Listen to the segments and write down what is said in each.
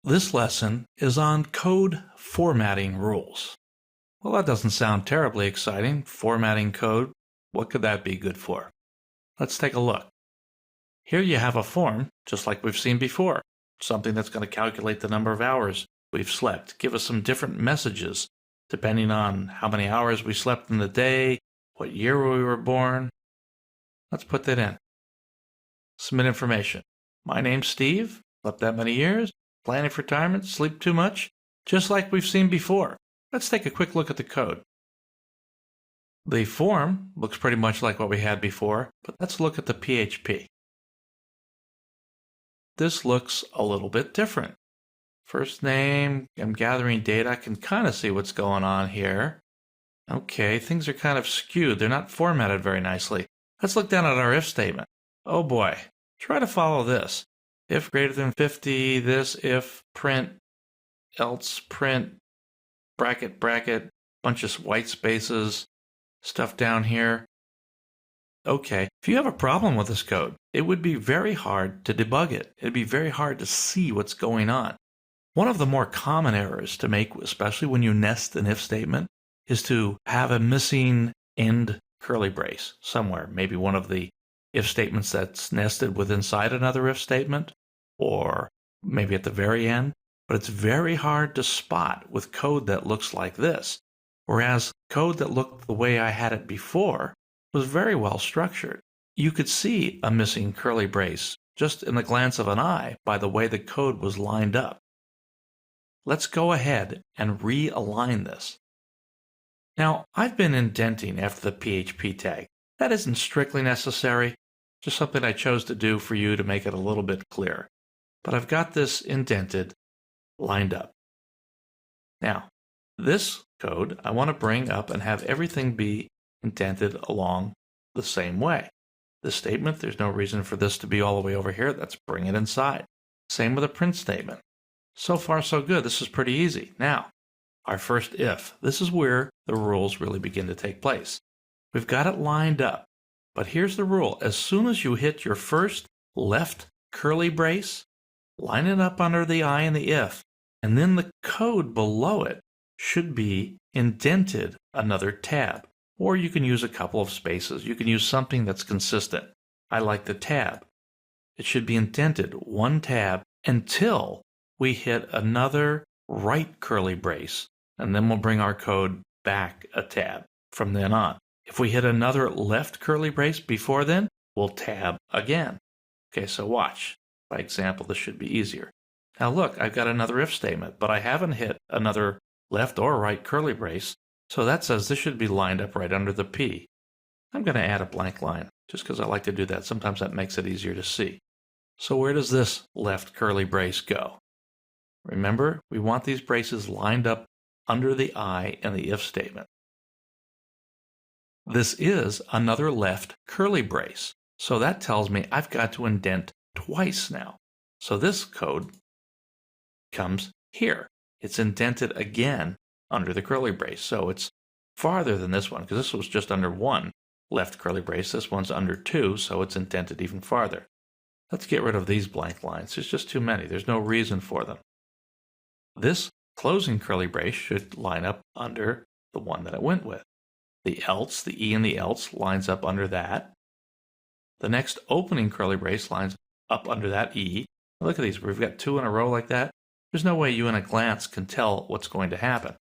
This lesson is on code formatting rules. Well, that doesn't sound terribly exciting. Formatting code, what could that be good for? Let's take a look. Here you have a form, just like we've seen before. Something that's going to calculate the number of hours we've slept, give us some different messages depending on how many hours we slept in the day, what year we were born. Let's put that in. Submit information. My name's Steve, slept that many years. Planning for retirement, sleep too much, just like we've seen before. Let's take a quick look at the code. The form looks pretty much like what we had before, but let's look at the PHP. This looks a little bit different. First name, I'm gathering data, I can kind of see what's going on here. Okay, things are kind of skewed, they're not formatted very nicely. Let's look down at our if statement. Oh boy, try to follow this. If greater than 50, this, if, print, else, print, bracket, bracket, bunch of white spaces, stuff down here. Okay, if you have a problem with this code, it would be very hard to debug it. It'd be very hard to see what's going on. One of the more common errors to make, especially when you nest an if statement, is to have a missing end curly brace somewhere. Maybe one of the if statements that's nested with inside another if statement, or maybe at the very end, but it's very hard to spot with code that looks like this, whereas code that looked the way I had it before was very well structured. You could see a missing curly brace just in the glance of an eye by the way the code was lined up. Let's go ahead and realign this. Now, I've been indenting after the PHP tag. That isn't strictly necessary, just something I chose to do for you to make it a little bit clearer. But I've got this indented, lined up. Now, this code I want to bring up and have everything be indented along the same way. This statement, there's no reason for this to be all the way over here. Let's bring it inside. Same with a print statement. So far, so good. This is pretty easy. Now, our first if. This is where the rules really begin to take place. We've got it lined up. But here's the rule. As soon as you hit your first left curly brace, line it up under the I in the if, and then the code below it should be indented another tab. Or you can use a couple of spaces. You can use something that's consistent. I like the tab. It should be indented one tab until we hit another right curly brace, and then we'll bring our code back a tab from then on. If we hit another left curly brace before then, we'll tab again. Okay, so watch. By example, this should be easier. Now look, I've got another if statement, but I haven't hit another left or right curly brace, so that says this should be lined up right under the P. I'm going to add a blank line, just because I like to do that. Sometimes that makes it easier to see. So where does this left curly brace go? Remember, we want these braces lined up under the I in the if statement. This is another left curly brace, so that tells me I've got to indent twice now. So this code comes here. It's indented again under the curly brace, so it's farther than this one, because this was just under one left curly brace. This one's under two, so it's indented even farther. Let's get rid of these blank lines. There's just too many. There's no reason for them. This closing curly brace should line up under the one that it went with. The else, the E in the else, lines up under that. The next opening curly brace lines up under that E. Look at these. We've got two in a row like that. There's no way you in a glance can tell what's going to happen.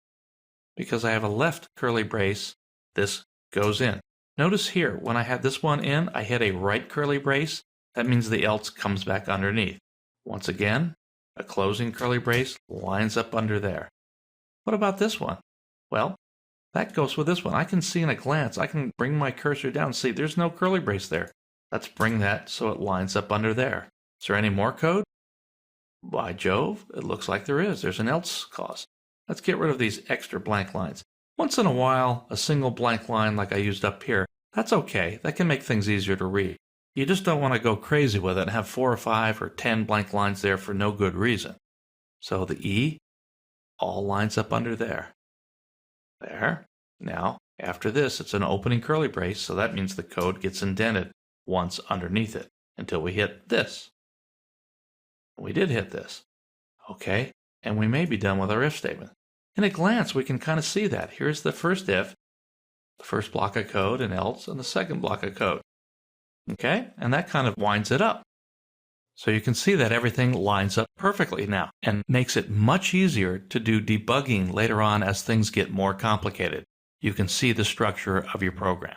Because I have a left curly brace, this goes in. Notice here, when I had this one in, I hit a right curly brace. That means the else comes back underneath. Once again, a closing curly brace lines up under there. What about this one? Well, that goes with this one. I can see in a glance. I can bring my cursor down. See, there's no curly brace there. Let's bring that so it lines up under there. Is there any more code? By Jove, it looks like there is. There's an else clause. Let's get rid of these extra blank lines. Once in a while, a single blank line like I used up here, that's okay. That can make things easier to read. You just don't want to go crazy with it and have 4 or 5 or 10 blank lines there for no good reason. So the E all lines up under there. There. Now, after this, it's an opening curly brace, so that means the code gets indented once underneath it until we hit this. We did hit this. Okay, and we may be done with our if statement. In a glance, we can kind of see that. Here's the first if, the first block of code, and else, and the second block of code. Okay, and that kind of winds it up. So you can see that everything lines up perfectly now and makes it much easier to do debugging later on as things get more complicated. You can see the structure of your program.